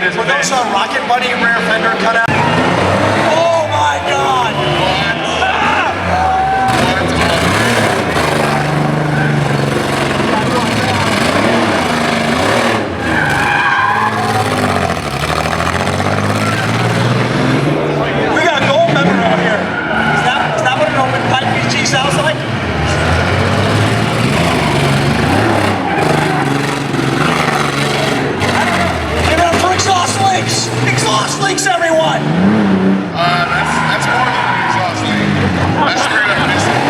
Were those Rocket Bunny rear fender cutout? Oh my God! We got a gold member out here. Is that what an open pipe PG sounds like? Exhaust leaks, everyone! That's more than an exhaust leak. That's straight up missing.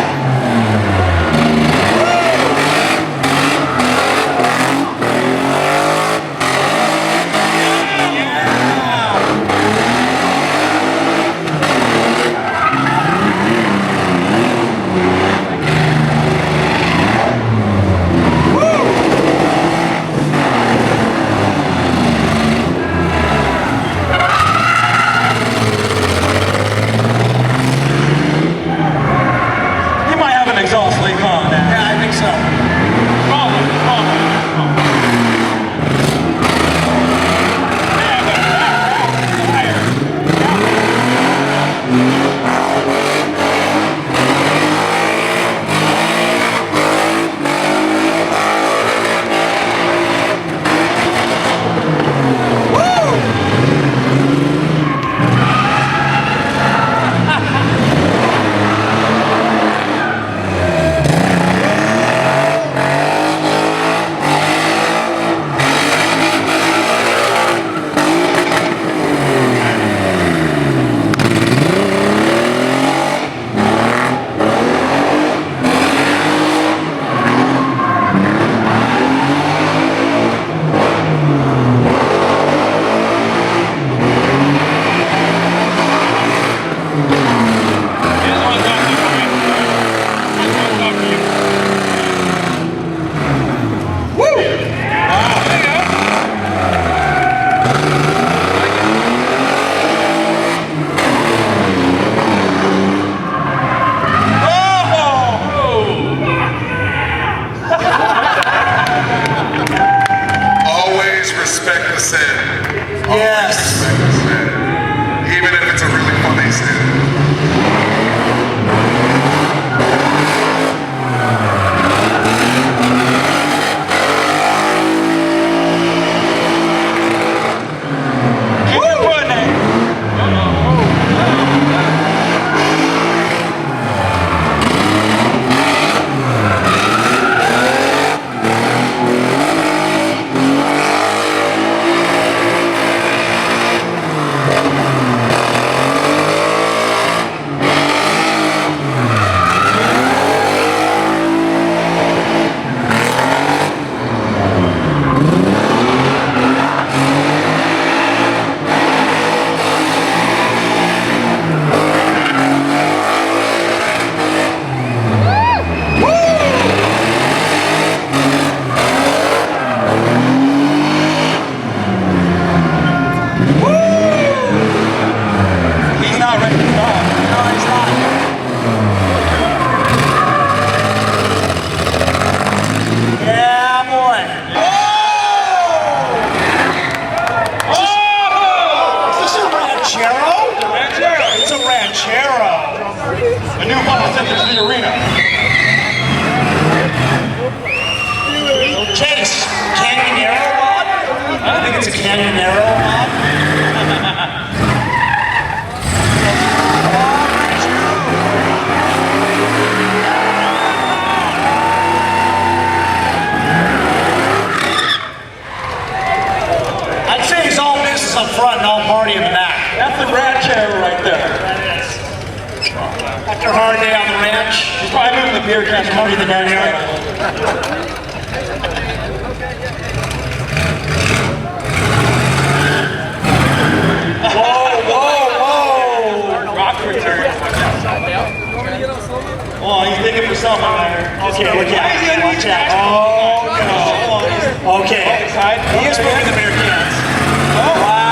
After a hard day on the ranch, he's probably moving the beer cans from under the barnyard. Whoa, whoa, whoa! Rock return. Oh, he's digging for something there. Okay, look out. Watch out. Oh, no. Okay. He is moving the beer cans. Oh, wow.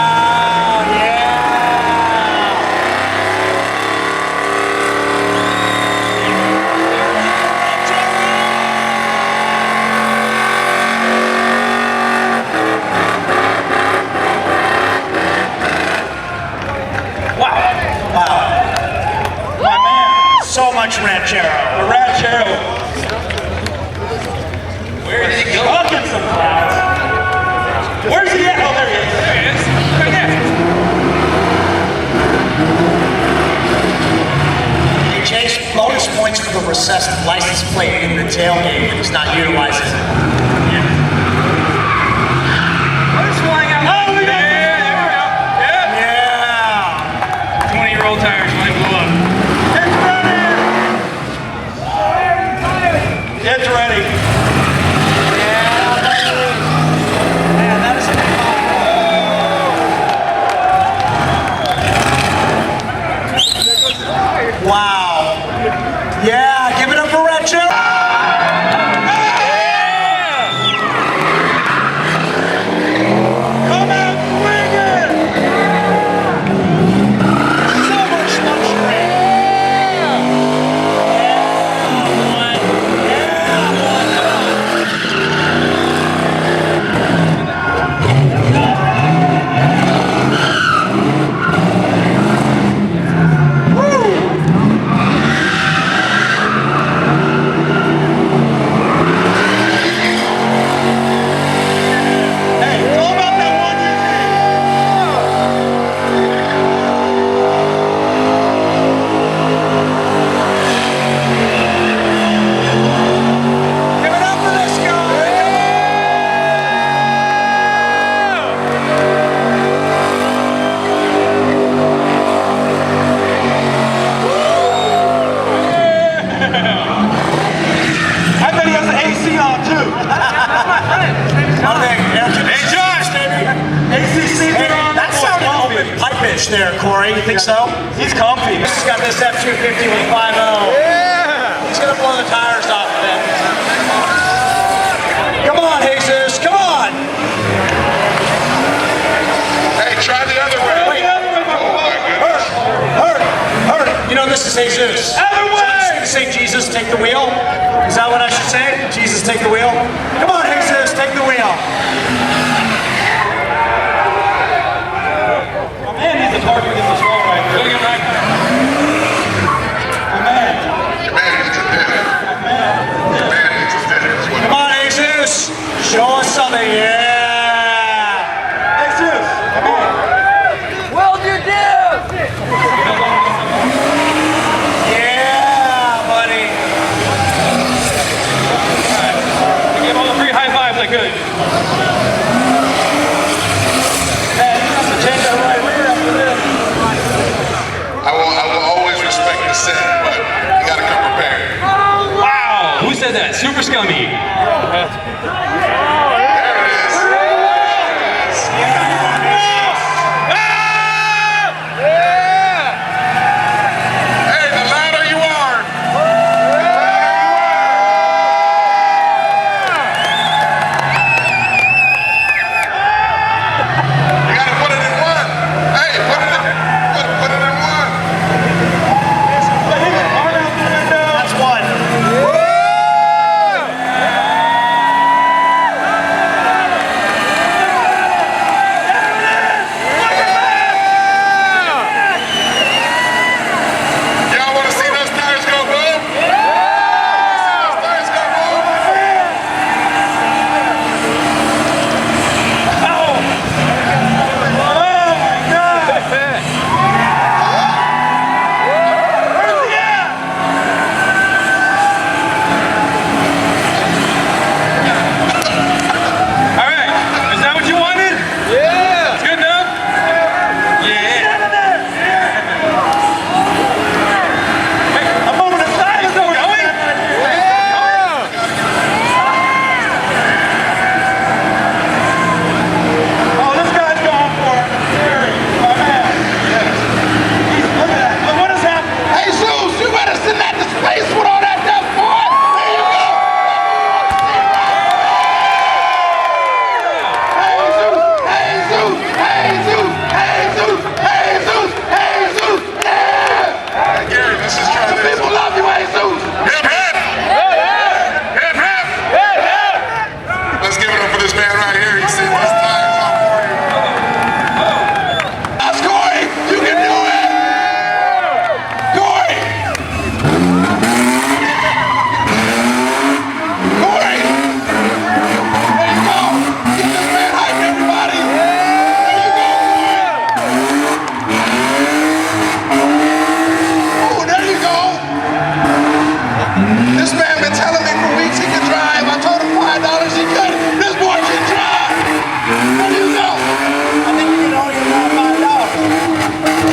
finish there, Corey. You think so? He's comfy. He's got this F250 with 5.0. Yeah! He's gonna blow the tires off of it. Come on, Jesus, come on! Hey, try the other way. Wait. Oh my goodness. Hurt. You know this is Jesus. Other way! So I'm say Jesus, take the wheel. Is that what I should say? Jesus, take the wheel. Come on, Jesus, take the wheel. My man needs a target against this wall right there. Look at him right there. My man. Your man needs a dinner. Your man needs a dinner. That's what Come on, Jesus. Show us something. Yeah. Jesus, come on. Weld your div! Yeah, buddy. I gave all the three high fives I could. I will always respect the sin, but you gotta come prepared. Wow! Who said that? Super scummy. There it is. Hey, the louder you are. You gotta put it in one. Hey, put it in one. That's one. Y'all wanna see those tires go boom? Those tires go boom? All right. Is that what you wanted? Yeah. It's good enough? Yeah. A moment of silence. Still going? Oh, this guy's going for it. My man. Look at that. Look what has happened. Hey, Zeus, you better send that to space with all that stuff, boy. There you go. Hey, Zeus. Hey, Zeus. Hey, Zeus. Hey, Zeus. Hey, Zeus. Hey, Zeus. Yeah. Gary, let's just try this. People love you, hey, Zeus. Hip, hip. Hip, hip. Let's give it up for this man right here. He's sitting his tires on for you. That's Corey. You can do it. Corey. Corey. There you go. Get this man hyped, everybody. There you go, Corey. Oh, there you go. This man been telling me for weeks he can drive. I told him $5 he could. This boy can drive. There you go. I think you can only get $5.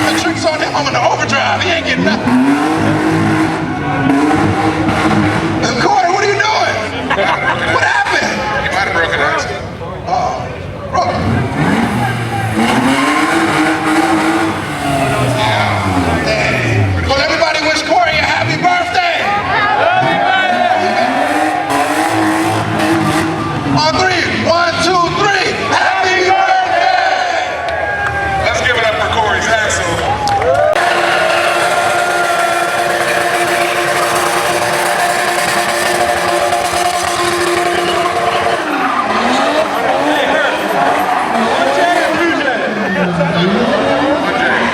The trick's on him. I'm in the overdrive. He ain't getting nothing. Corey, what are you doing? What happened? He might have broken his. Broke. Yeah. Well, everybody wish Corey a happy birthday. On three. 1, 2, 3. Happy birthday. Let's give it up for Corey's axle.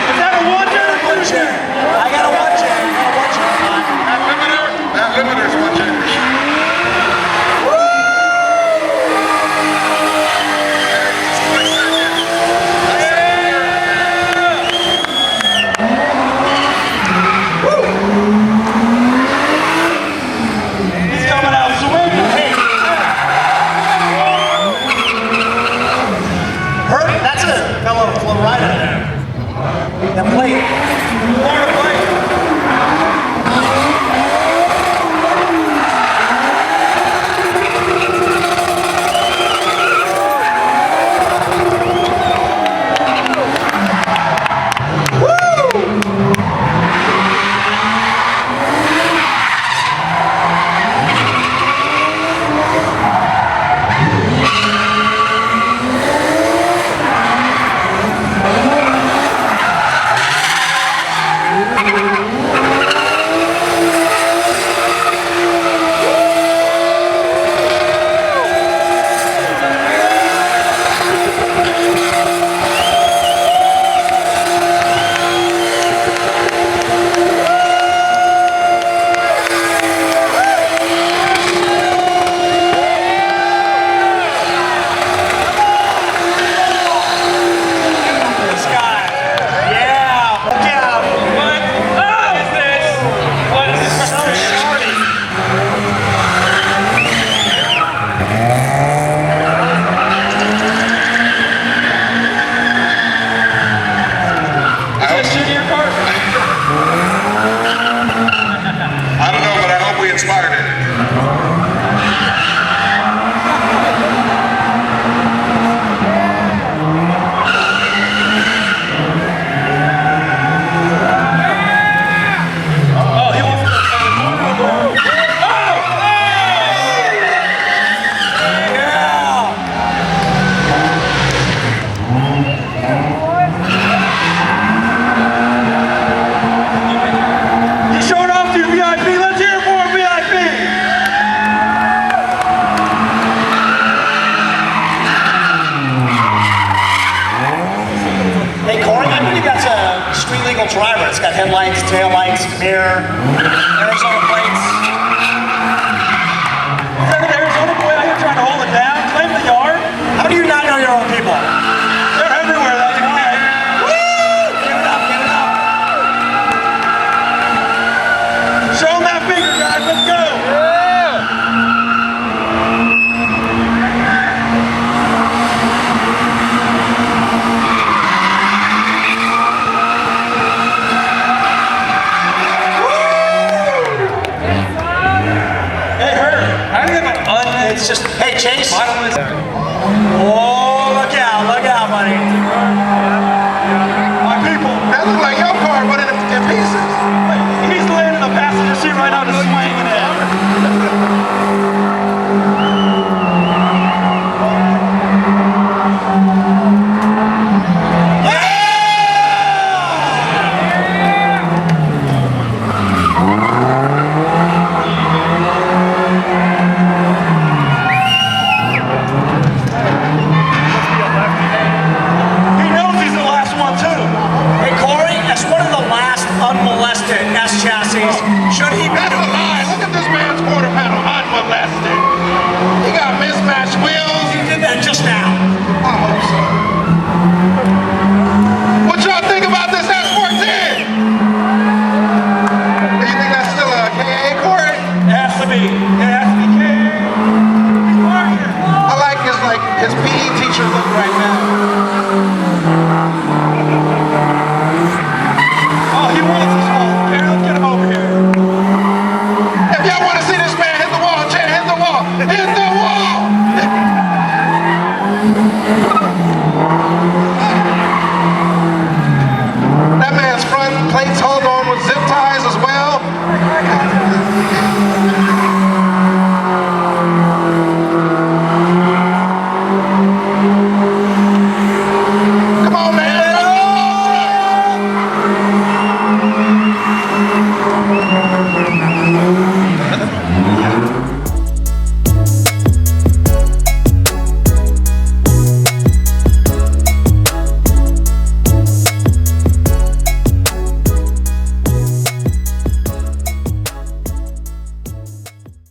Is that a one chair or two chair? I got a one chair. I got a one chair. That limiter's one change. He's coming out swinging. Hey. Hurt? That's it. Fell right in there. That plate. Florida plate. You showed off to your VIP. Let's hear it for a VIP. Hey, Corey, I know you got a street legal driver. It's got headlights, taillights, mirror, Arizona